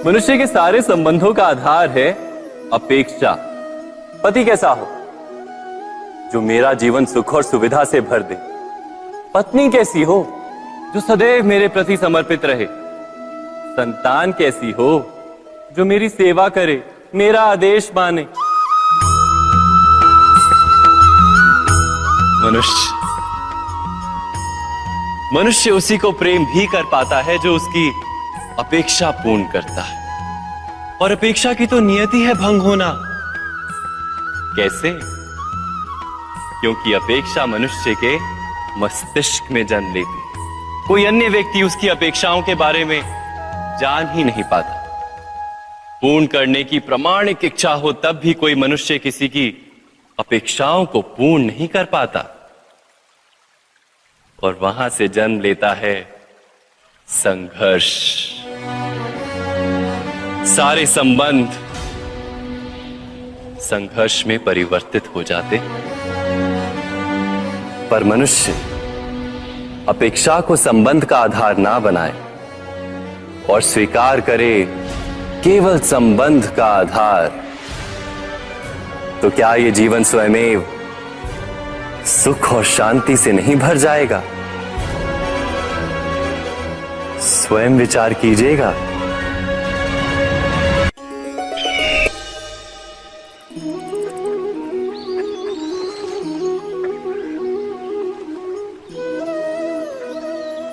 मनुष्य के सारे संबंधों का आधार है अपेक्षा। पति कैसा हो जो मेरा जीवन सुख और सुविधा से भर दे। पत्नी कैसी हो जो सदैव मेरे प्रति समर्पित रहे। संतान कैसी हो जो मेरी सेवा करे, मेरा आदेश माने। मनुष्य उसी को प्रेम भी कर पाता है जो उसकी अपेक्षा पूर्ण करता है। और अपेक्षा की तो नियति है भंग होना। कैसे? क्योंकि अपेक्षा मनुष्य के मस्तिष्क में जन्म लेती है। कोई अन्य व्यक्ति उसकी अपेक्षाओं के बारे में जान ही नहीं पाता। पूर्ण करने की प्रामाणिक इच्छा हो तब भी कोई मनुष्य किसी की अपेक्षाओं को पूर्ण नहीं कर पाता। और वहां से जन्म लेता है संघर्ष। सारे संबंध संघर्ष में परिवर्तित हो जाते। पर मनुष्य अपेक्षा को संबंध का आधार ना बनाए और स्वीकार करे केवल संबंध का आधार, तो क्या ये जीवन स्वयमेव सुख और शांति से नहीं भर जाएगा? स्वयं विचार कीजिएगा।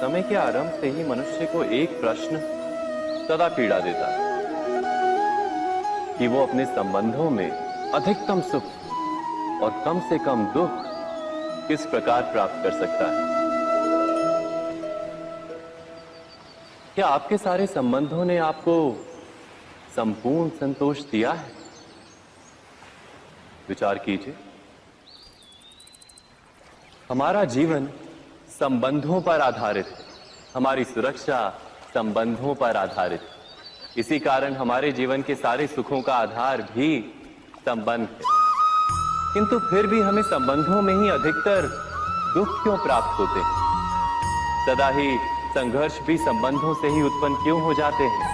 समय के आरंभ से ही मनुष्य को एक प्रश्न सदा पीड़ा देता है कि वो अपने संबंधों में अधिकतम सुख और कम से कम दुख किस प्रकार प्राप्त कर सकता है। क्या आपके सारे संबंधों ने आपको संपूर्ण संतोष दिया है? विचार कीजिए। हमारा जीवन संबंधों पर आधारित है। हमारी सुरक्षा संबंधों पर आधारित है। इसी कारण हमारे जीवन के सारे सुखों का आधार भी संबंध है। किंतु फिर भी हमें संबंधों में ही अधिकतर दुख क्यों प्राप्त होते हैं? सदा ही संघर्ष भी संबंधों से ही उत्पन्न क्यों हो जाते हैं?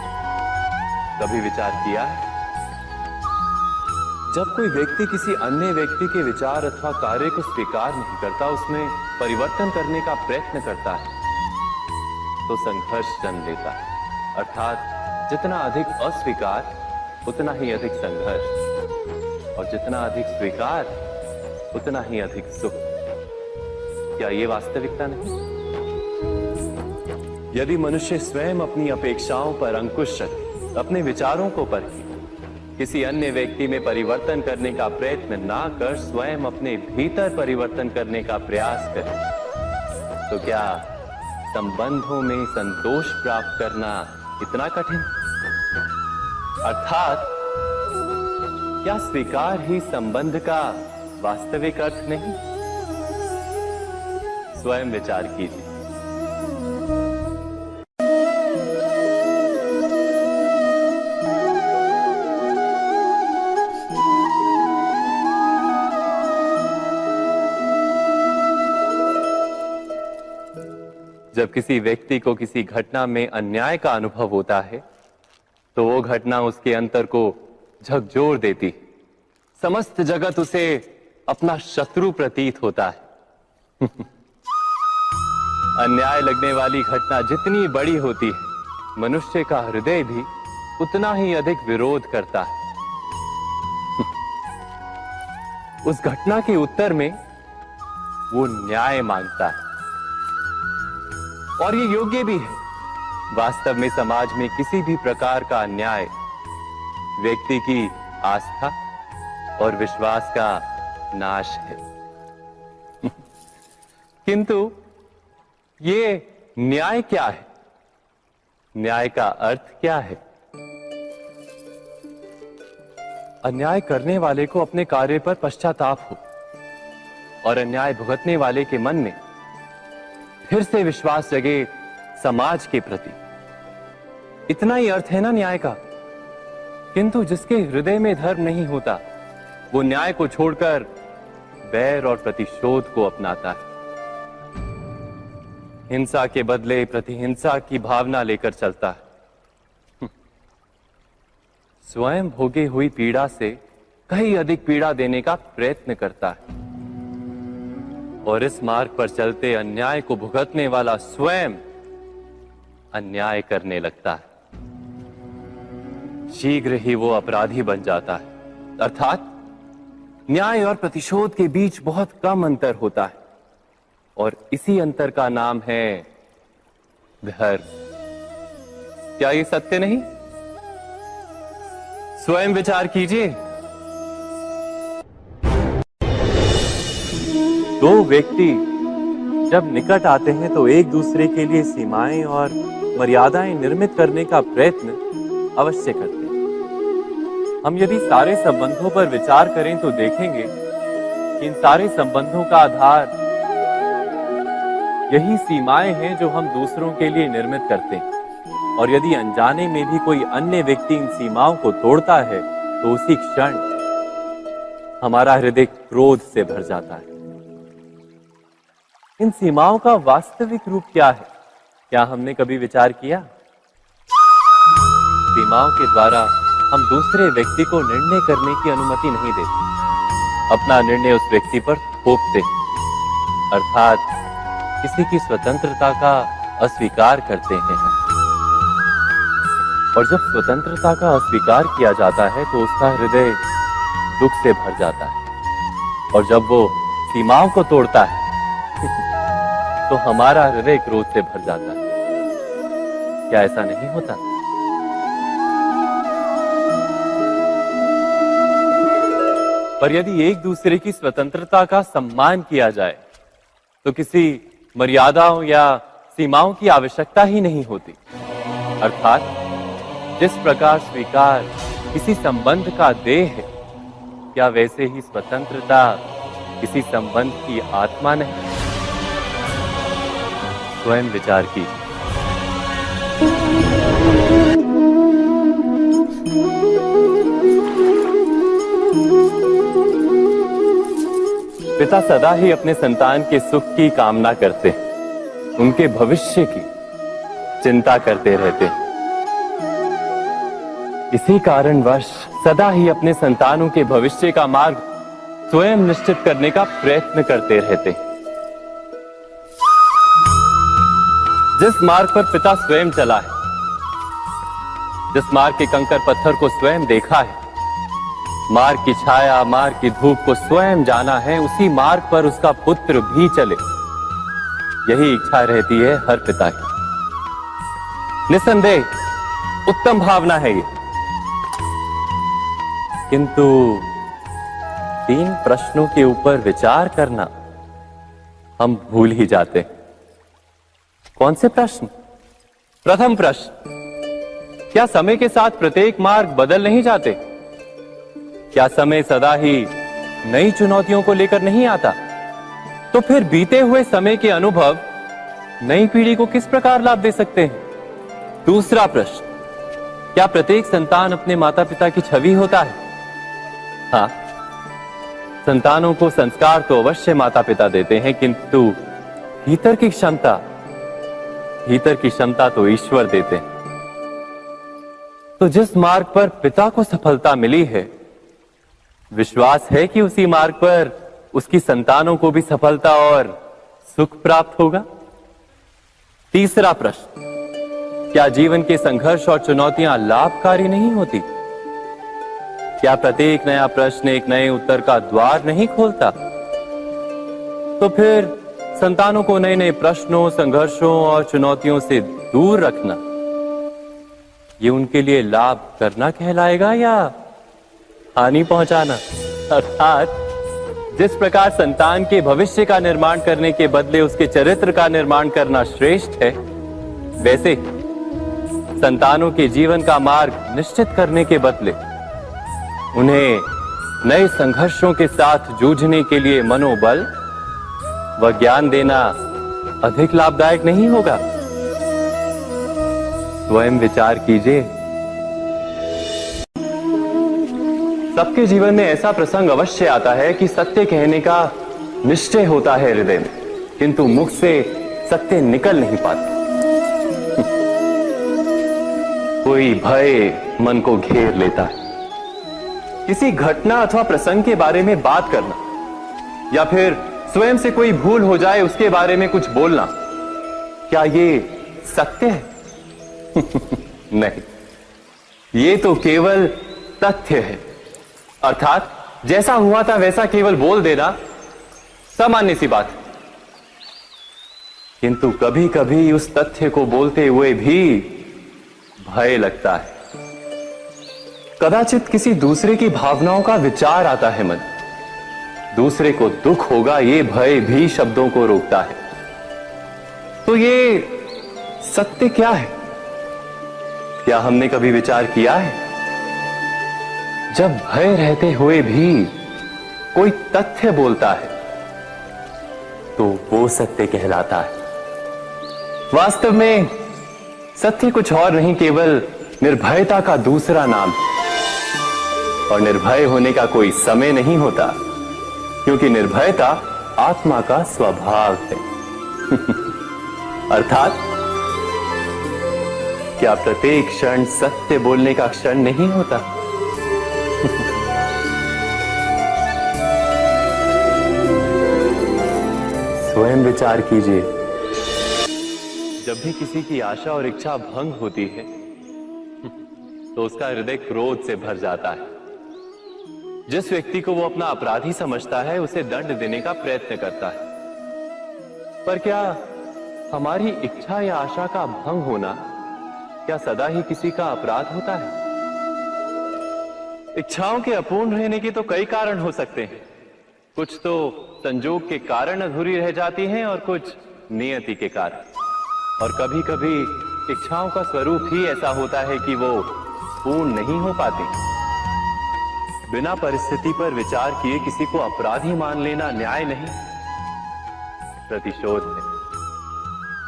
कभी विचार किया है? जब कोई व्यक्ति किसी अन्य व्यक्ति के विचार अथवा कार्य को स्वीकार नहीं करता, उसमें परिवर्तन करने का प्रयत्न करता है, तो संघर्ष जन्म लेता है। अर्थात जितना अधिक अस्वीकार उतना ही अधिक संघर्ष, और जितना अधिक स्वीकार उतना ही अधिक सुख। क्या ये वास्तविकता नहीं? यदि मनुष्य स्वयं अपनी अपेक्षाओं पर अंकुश रखे, अपने विचारों को परखे, किसी अन्य व्यक्ति में परिवर्तन करने का प्रयत्न ना कर स्वयं अपने भीतर परिवर्तन करने का प्रयास करे, तो क्या संबंधों में संतोष प्राप्त करना इतना कठिन? अर्थात क्या स्वीकार ही संबंध का वास्तविक अर्थ नहीं? स्वयं विचार कीजिए। जब किसी व्यक्ति को किसी घटना में अन्याय का अनुभव होता है, तो वो घटना उसके अंतर को झकझोर देती। समस्त जगत उसे अपना शत्रु प्रतीत होता है। अन्याय लगने वाली घटना जितनी बड़ी होती है, मनुष्य का हृदय भी उतना ही अधिक विरोध करता है। उस घटना के उत्तर में वो न्याय मांगता है, और ये योग्य भी है। वास्तव में समाज में किसी भी प्रकार का अन्याय व्यक्ति की आस्था और विश्वास का नाश है। किंतु ये न्याय क्या है? न्याय का अर्थ क्या है? अन्याय करने वाले को अपने कार्य पर पश्चाताप हो और अन्याय भुगतने वाले के मन में फिर से विश्वास जगे समाज के प्रति। इतना ही अर्थ है ना न्याय का। किंतु जिसके हृदय में धर्म नहीं होता, वो न्याय को छोड़कर वैर और प्रतिशोध को अपनाता है। हिंसा के बदले प्रतिहिंसा की भावना लेकर चलता है। स्वयं भोगी हुई पीड़ा से कहीं अधिक पीड़ा देने का प्रयत्न करता है और इस मार्ग पर चलते अन्याय को भुगतने वाला स्वयं अन्याय करने लगता है। शीघ्र ही वो अपराधी बन जाता है, अर्थात न्याय और प्रतिशोध के बीच बहुत कम अंतर होता है और इसी अंतर का नाम है धर्म। क्या ये सत्य नहीं? स्वयं विचार कीजिए। दो व्यक्ति जब निकट आते हैं तो एक दूसरे के लिए सीमाएं और मर्यादाएं निर्मित करने का प्रयत्न अवश्य करते हैं। हम यदि सारे संबंधों पर विचार करें तो देखेंगे कि इन सारे संबंधों का आधार यही सीमाएं हैं जो हम दूसरों के लिए निर्मित करते हैं। और यदि अनजाने में भी कोई अन्य व्यक्ति इन सीमाओं को तोड़ता है तो उसी क्षण हमारा हृदय क्रोध से भर जाता है। इन सीमाओं का वास्तविक रूप क्या है? क्या हमने कभी विचार किया? सीमाओं के द्वारा हम दूसरे व्यक्ति को निर्णय करने की अनुमति नहीं देते, अपना निर्णय उस व्यक्ति पर थोपते, अर्थात किसी की स्वतंत्रता का अस्वीकार करते हैं। और जब स्वतंत्रता का अस्वीकार किया जाता है तो उसका हृदय दुख से भर जाता है और जब वो सीमाओं को तोड़ता है तो हमारा हृदय क्रोध से भर जाता है। क्या ऐसा नहीं होता? पर यदि एक दूसरे की स्वतंत्रता का सम्मान किया जाए तो किसी मर्यादाओं या सीमाओं की आवश्यकता ही नहीं होती। अर्थात जिस प्रकार स्वीकार किसी संबंध का देह है, क्या वैसे ही स्वतंत्रता किसी संबंध की आत्मा नहीं? स्वयं विचार कीजिए। पिता सदा ही अपने संतान के सुख की कामना करते हैं, उनके भविष्य की चिंता करते रहते हैं। इसी कारणवश सदा ही अपने संतानों के भविष्य का मार्ग स्वयं निश्चित करने का प्रयत्न करते रहते हैं। जिस मार्ग पर पिता स्वयं चला है, जिस मार्ग के कंकर पत्थर को स्वयं देखा है, मार्ग की छाया, मार्ग की धूप को स्वयं जाना है, उसी मार्ग पर उसका पुत्र भी चले, यही इच्छा रहती है हर पिता की। निसंदेह उत्तम भावना है ये, किंतु 3 प्रश्नों के ऊपर विचार करना हम भूल ही जाते। कौन से प्रश्न? प्रथम प्रश्न, क्या समय के साथ प्रत्येक मार्ग बदल नहीं जाते? क्या समय सदा ही नई चुनौतियों को लेकर नहीं आता? तो फिर बीते हुए समय के अनुभव नई पीढ़ी को किस प्रकार लाभ दे सकते हैं? दूसरा प्रश्न, क्या प्रत्येक संतान अपने माता पिता की छवि होता है? हाँ, संतानों को संस्कार तो अवश्य माता पिता देते हैं, किंतु भीतर की क्षमता तो ईश्वर देते हैं। तो जिस मार्ग पर पिता को सफलता मिली है, विश्वास है कि उसी मार्ग पर उसकी संतानों को भी सफलता और सुख प्राप्त होगा। तीसरा प्रश्न, क्या जीवन के संघर्ष और चुनौतियां लाभकारी नहीं होती? क्या प्रत्येक नया प्रश्न एक नए उत्तर का द्वार नहीं खोलता? तो फिर संतानों को नए नए प्रश्नों, संघर्षों और चुनौतियों से दूर रखना, ये उनके लिए लाभ करना कहलाएगा या हानि पहुंचाना? अर्थात जिस प्रकार संतान के भविष्य का निर्माण करने के बदले उसके चरित्र का निर्माण करना श्रेष्ठ है, वैसे संतानों के जीवन का मार्ग निश्चित करने के बदले उन्हें नए संघर्षों के साथ जूझने के लिए मनोबल व ज्ञान देना अधिक लाभदायक नहीं होगा? स्वयं विचार कीजिए। सबके जीवन में ऐसा प्रसंग अवश्य आता है कि सत्य कहने का निश्चय होता है हृदय में, किंतु मुख से सत्य निकल नहीं पाता। कोई भय मन को घेर लेता है। किसी घटना अथवा प्रसंग के बारे में बात करना या फिर स्वयं से कोई भूल हो जाए उसके बारे में कुछ बोलना, क्या ये सत्य है? नहीं, ये तो केवल तथ्य है। अर्थात जैसा हुआ था वैसा केवल बोल देना सामान्य सी बात है। किंतु कभी कभी उस तथ्य को बोलते हुए भी भय लगता है। कदाचित किसी दूसरे की भावनाओं का विचार आता है मन, दूसरे को दुख होगा ये भय भी शब्दों को रोकता है। तो ये सत्य क्या है? क्या हमने कभी विचार किया है? जब भय रहते हुए भी कोई तथ्य बोलता है तो वो सत्य कहलाता है। वास्तव में सत्य कुछ और नहीं, केवल निर्भयता का दूसरा नाम है। और निर्भय होने का कोई समय नहीं होता, क्योंकि निर्भयता आत्मा का स्वभाव है। अर्थात क्या प्रत्येक क्षण सत्य बोलने का क्षण नहीं होता? स्वयं विचार कीजिए। जब भी किसी की आशा और इच्छा भंग होती है तो उसका हृदय क्रोध से भर जाता है। जिस व्यक्ति को वो अपना अपराधी समझता है उसे दंड देने का प्रयत्न करता है। पर क्या हमारी इच्छा या आशा का भंग होना क्या सदा ही किसी का अपराध होता है? इच्छाओं के अपूर्ण रहने के तो कई कारण हो सकते हैं। कुछ तो संजोग के कारण अधूरी रह जाती हैं और कुछ नियति के कारण। और कभी कभी इच्छाओं का स्वरूप ही ऐसा होता है कि वो पूर्ण नहीं हो पाती। बिना परिस्थिति पर विचार किए किसी को अपराधी मान लेना न्याय नहीं, प्रतिशोध है।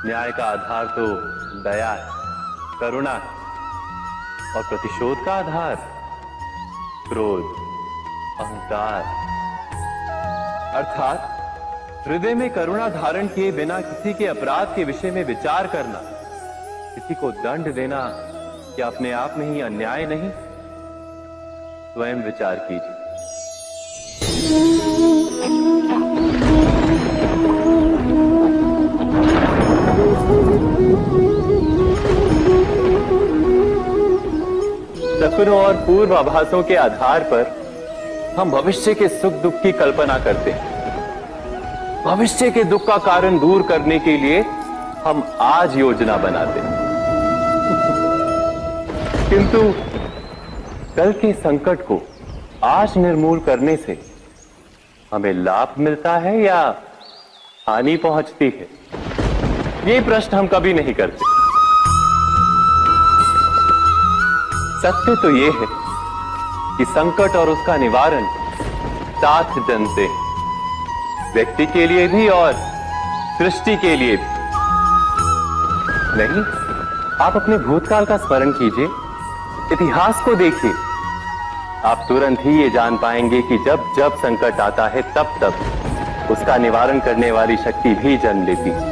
न्याय का आधार तो दया है, करुणा है, और प्रतिशोध का आधार क्रोध, अहंकार। अर्थात हृदय में करुणा धारण किए बिना किसी के अपराध के विषय में विचार करना, किसी को दंड देना, क्या अपने आप में ही अन्याय नहीं? स्वयं विचार कीजिए। सपनों और पूर्वाभासों के आधार पर हम भविष्य के सुख दुख की कल्पना करते हैं। भविष्य के दुख का कारण दूर करने के लिए हम आज योजना बनाते हैं। किंतु कल के संकट को आज निर्मूल करने से हमें लाभ मिलता है या हानि पहुंचती है? ये प्रश्न हम कभी नहीं करते। सत्य तो ये है कि संकट और उसका निवारण साथ जन से, व्यक्ति के लिए भी और सृष्टि के लिए भी। नहीं, आप अपने भूतकाल का स्मरण कीजिए, इतिहास को देखिए। आप तुरंत ही ये जान पाएंगे कि जब जब संकट आता है तब तब उसका निवारण करने वाली शक्ति भी जन्म लेती है।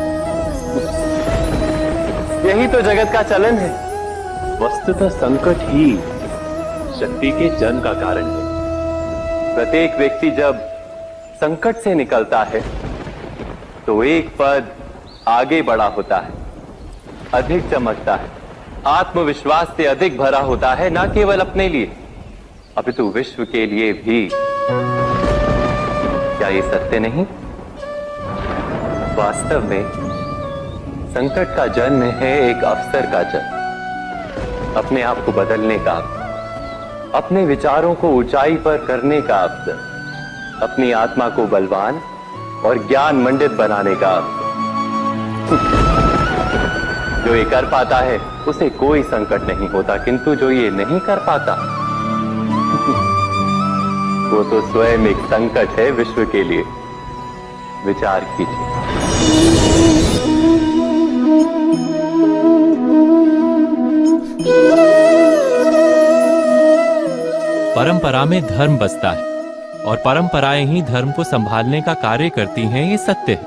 यही तो जगत का चलन है। वस्तुतः संकट ही शक्ति के जन्म का कारण है। प्रत्येक व्यक्ति जब संकट से निकलता है तो एक पद आगे बढ़ा होता है, अधिक चमकता है, आत्मविश्वास से अधिक भरा होता है, न केवल अपने लिए अपितु विश्व के लिए भी। क्या ये सत्य नहीं? वास्तव में संकट का जन्म है एक अवसर का जन्म, अपने आप को बदलने का, अपने विचारों को ऊंचाई पर करने का अवसर, अपनी आत्मा को बलवान और ज्ञान मंडित बनाने का अवसर। जो ये कर पाता है उसे कोई संकट नहीं होता, किंतु जो ये नहीं कर पाता वो तो स्वयं एक संकट है विश्व के लिए। विचार कीजिए। परंपरा में धर्म बसता है और परंपराएं ही धर्म को संभालने का कार्य करती हैं, ये सत्य है।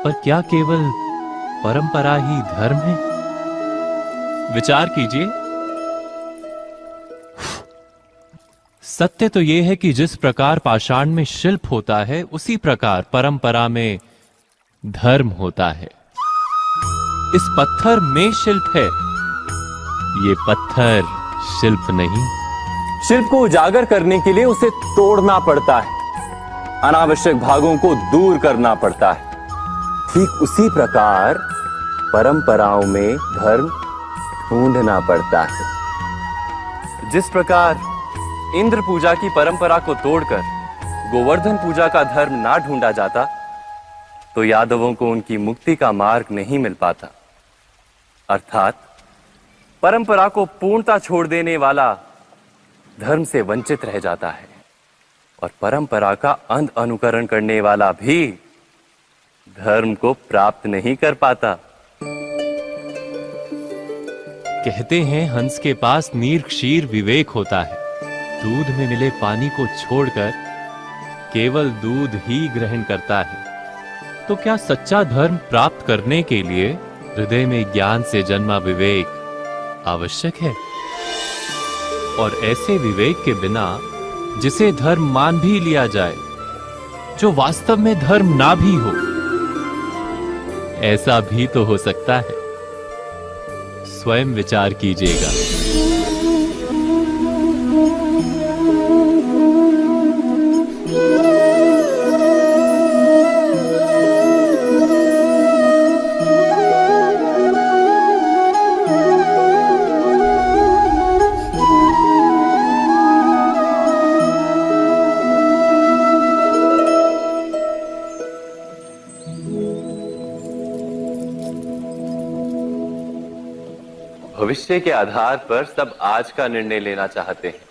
पर क्या केवल परंपरा ही धर्म है? विचार कीजिए। सत्य तो यह है कि जिस प्रकार पाषाण में शिल्प होता है, उसी प्रकार परंपरा में धर्म होता है। इस पत्थर में शिल्प है, ये पत्थर शिल्प नहीं। शिल्प को उजागर करने के लिए उसे तोड़ना पड़ता है, अनावश्यक भागों को दूर करना पड़ता है। ठीक उसी प्रकार परंपराओं में धर्म ढूंढना पड़ता है। जिस प्रकार इंद्र पूजा की परंपरा को तोड़कर गोवर्धन पूजा का धर्म ना ढूंढा जाता, तो यादवों को उनकी मुक्ति का मार्ग नहीं मिल पाता। अर्थात परंपरा को पूर्णता छोड़ देने वाला धर्म से वंचित रह जाता है, और परंपरा का अंध अनुकरण करने वाला भी धर्म को प्राप्त नहीं कर पाता। कहते हैं हंस के पास नीर क्षीर विवेक होता है। दूध में मिले पानी को छोड़कर केवल दूध ही ग्रहण करता है। तो क्या सच्चा धर्म प्राप्त करने के लिए हृदय में ज्ञान से जन्मा विवेक आवश्यक है? और ऐसे विवेक के बिना जिसे धर्म मान भी लिया जाए, जो वास्तव में धर्म ना भी हो, ऐसा भी तो हो सकता है। स्वयं विचार कीजिएगा। भविष्य के आधार पर सब आज का निर्णय लेना चाहते हैं।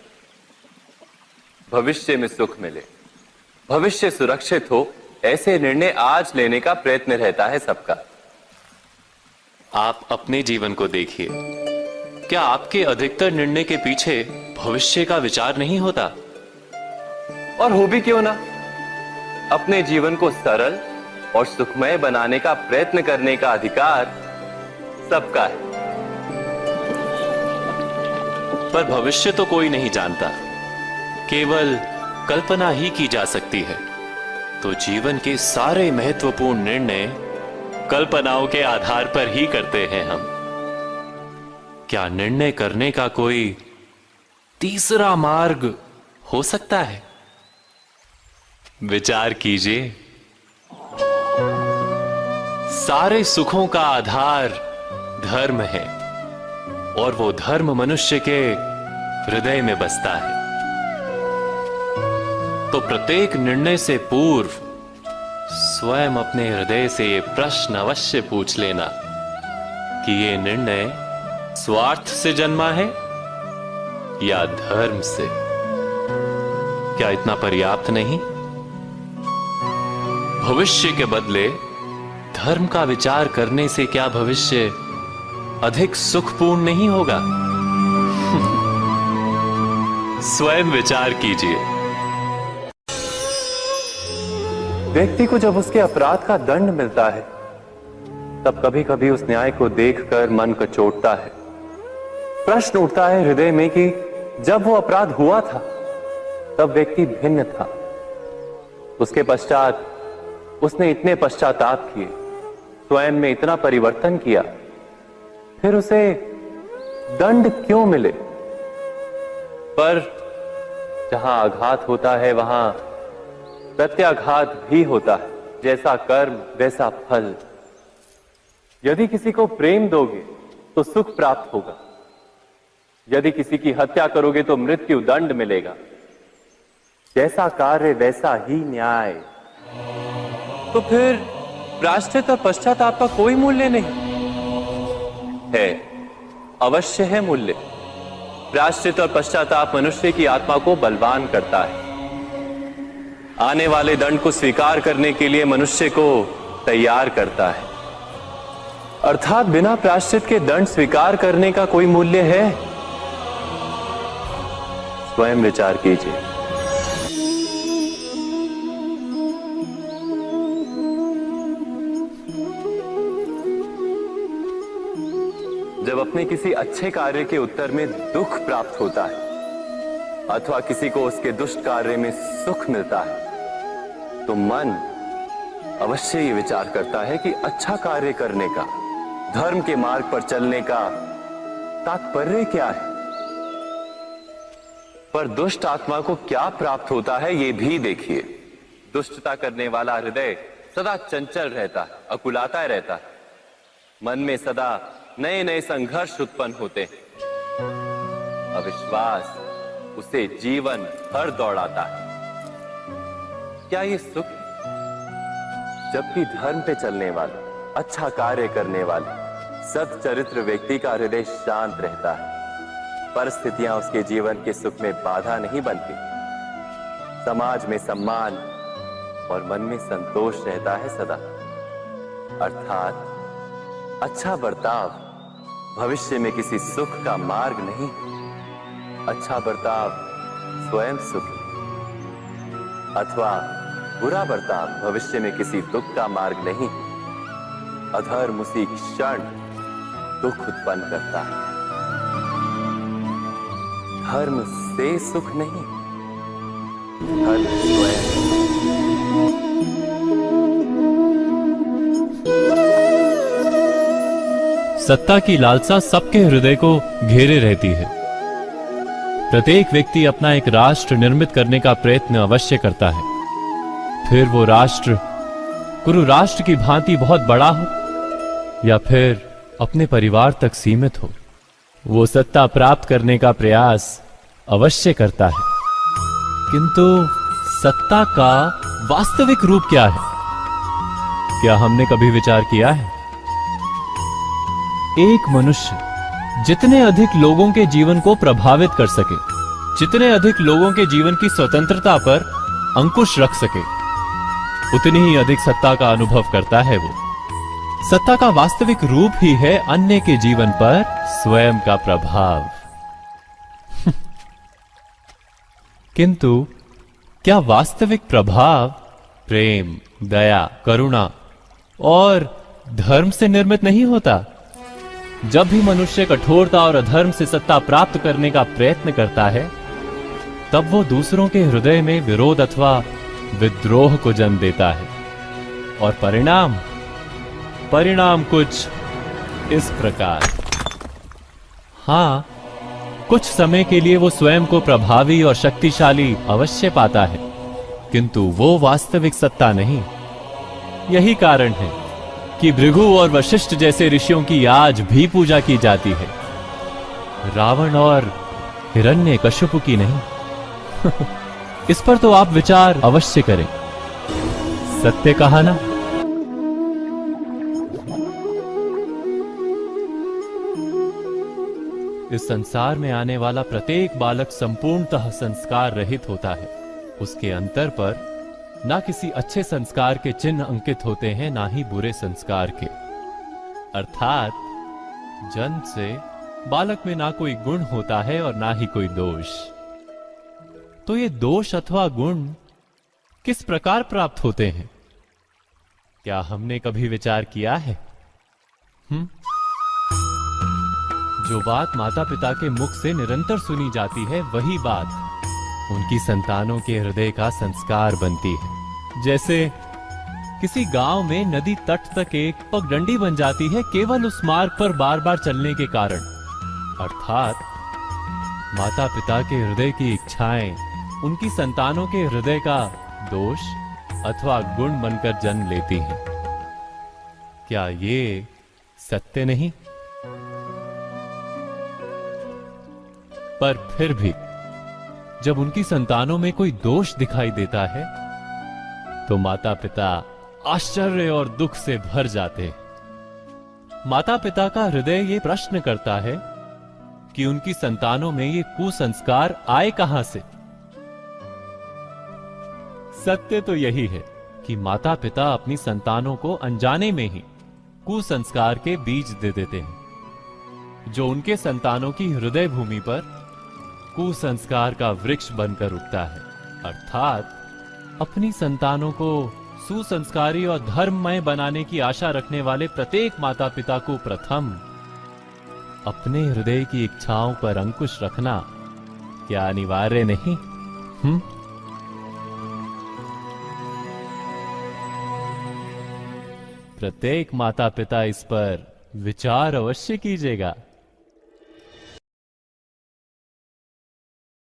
भविष्य में सुख मिले, भविष्य सुरक्षित हो, ऐसे निर्णय आज लेने का प्रयत्न रहता है सबका। आप अपने जीवन को देखिए। क्या आपके अधिकतर निर्णय के पीछे भविष्य का विचार नहीं होता? और हो भी क्यों ना। अपने जीवन को सरल और सुखमय बनाने का प्रयत्न करने का अधिकार सबका है। पर भविष्य तो कोई नहीं जानता, केवल कल्पना ही की जा सकती है। तो जीवन के सारे महत्वपूर्ण निर्णय कल्पनाओं के आधार पर ही करते हैं हम। क्या निर्णय करने का कोई तीसरा मार्ग हो सकता है? विचार कीजिए। सारे सुखों का आधार धर्म है, और वो धर्म मनुष्य के हृदय में बसता है। तो प्रत्येक निर्णय से पूर्व स्वयं अपने हृदय से ये प्रश्न अवश्य पूछ लेना कि ये निर्णय स्वार्थ से जन्मा है या धर्म से। क्या इतना पर्याप्त नहीं? भविष्य के बदले धर्म का विचार करने से क्या भविष्य अधिक सुखपूर्ण नहीं होगा? स्वयं विचार कीजिए। व्यक्ति को जब उसके अपराध का दंड मिलता है, तब कभी कभी उस न्याय को देखकर मन कचोटता है। प्रश्न उठता है हृदय में कि जब वो अपराध हुआ था, तब व्यक्ति भिन्न था। उसके पश्चात उसने इतने पश्चाताप किए, स्वयं में इतना परिवर्तन किया, फिर उसे दंड क्यों मिले? पर जहां आघात होता है, वहां प्रत्याघात भी होता है। जैसा कर्म वैसा फल। यदि किसी को प्रेम दोगे तो सुख प्राप्त होगा, यदि किसी की हत्या करोगे तो मृत्यु दंड मिलेगा। जैसा कार्य वैसा ही न्याय। तो फिर प्रायश्चित और पश्चाताप का कोई मूल्य नहीं है? अवश्य है मूल्य। प्रायश्चित और पश्चाताप मनुष्य की आत्मा को बलवान करता है। आने वाले दंड को स्वीकार करने के लिए मनुष्य को तैयार करता है। अर्थात बिना प्रायश्चित के दंड स्वीकार करने का कोई मूल्य है? स्वयं विचार कीजिए। जब अपने किसी अच्छे कार्य के उत्तर में दुख प्राप्त होता है अथवा किसी को उसके दुष्ट कार्य में सुख मिलता है, तो मन अवश्य ये विचार करता है कि अच्छा कार्य करने का, धर्म के मार्ग पर चलने का तात्पर्य क्या है। पर दुष्ट आत्मा को क्या प्राप्त होता है ये भी देखिए। दुष्टता करने वाला हृदय सदा चंचल रहता है, अकुलाता रहता है। मन में सदा नए नए संघर्ष उत्पन्न होते हैं। अविश्वास उसे जीवन भर दौड़ाता है। क्या ये सुख है? जबकि धर्म पे चलने वाले, अच्छा कार्य करने वाले, सच्चरित्र व्यक्ति का हृदय शांत रहता है। परिस्थितियां उसके जीवन के सुख में बाधा नहीं बनती। समाज में सम्मान और मन में संतोष रहता है सदा। अर्थात अच्छा बर्ताव भविष्य में किसी सुख का मार्ग नहीं, अच्छा बर्ताव स्वयं सुख अथवा बुरा बर्ताव भविष्य में किसी दुख का मार्ग नहीं। अधर्म उसी क्षण दुख उत्पन्न करता है। धर्म से सुख नहीं, धर्म स्वयं। सत्ता की लालसा सबके हृदय को घेरे रहती है। प्रत्येक व्यक्ति अपना एक राष्ट्र निर्मित करने का प्रयत्न अवश्य करता है। फिर वो राष्ट्र कुरु राष्ट्र की भांति बहुत बड़ा हो या फिर अपने परिवार तक सीमित हो, वो सत्ता प्राप्त करने का प्रयास अवश्य करता है। किंतु सत्ता का वास्तविक रूप क्या है? क्या हमने कभी विचार किया है? एक मनुष्य जितने अधिक लोगों के जीवन को प्रभावित कर सके, जितने अधिक लोगों के जीवन की स्वतंत्रता पर अंकुश रख सके, उतनी ही अधिक सत्ता का अनुभव करता है वो। सत्ता का वास्तविक रूप ही है अन्य के जीवन पर स्वयं का प्रभाव। किंतु क्या वास्तविक प्रभाव प्रेम, दया, करुणा और धर्म से निर्मित नहीं होता? जब भी मनुष्य कठोरता और अधर्म से सत्ता प्राप्त करने का प्रयत्न करता है, तब वो दूसरों के हृदय में विरोध अथवा विद्रोह को जन्म देता है। और परिणाम कुछ इस प्रकार। हां, कुछ समय के लिए वो स्वयं को प्रभावी और शक्तिशाली अवश्य पाता है, किंतु वो वास्तविक सत्ता नहीं। यही कारण है कि भृगु और वशिष्ठ जैसे ऋषियों की आज भी पूजा की जाती है, रावण और हिरण्यकश्यप की नहीं। इस पर तो आप विचार अवश्य करें। सत्य कहा ना? इस संसार में आने वाला प्रत्येक बालक संपूर्णतः संस्कार रहित होता है। उसके अंतर पर ना किसी अच्छे संस्कार के चिन्ह अंकित होते हैं, ना ही बुरे संस्कार के। अर्थात जन्म से बालक में ना कोई गुण होता है और ना ही कोई दोष। तो ये दोष अथवा गुण किस प्रकार प्राप्त होते हैं? क्या हमने कभी विचार किया है? जो बात माता पिता के मुख से निरंतर सुनी जाती है, वही बात उनकी संतानों के हृदय का संस्कार बनती है। जैसे किसी गांव में नदी तट तक एक पगडंडी बन जाती है केवल उस मार्ग पर बार बार चलने के कारण। अर्थात माता पिता के हृदय की इच्छाएं उनकी संतानों के हृदय का दोष अथवा गुण बनकर जन्म लेती हैं। क्या ये सत्य नहीं? पर फिर भी जब उनकी संतानों में कोई दोष दिखाई देता है, तो माता पिता आश्चर्य और दुख से भर जाते हैं। माता पिता का हृदय ये प्रश्न करता है कि उनकी संतानों में ये कुसंस्कार आए कहां से। सत्य तो यही है कि माता पिता अपनी संतानों को अनजाने में ही कुसंस्कार के बीज दे देते हैं, जो उनके संतानों की हृदय भूमि पर कुसंस्कार का वृक्ष बनकर उगता है। अर्थात अपनी संतानों को सुसंस्कारी और धर्ममय बनाने की आशा रखने वाले प्रत्येक माता पिता को प्रथम अपने हृदय की इच्छाओं पर अंकुश रखना क्या अनिवार्य नहीं? प्रत्येक माता पिता इस पर विचार अवश्य कीजिएगा।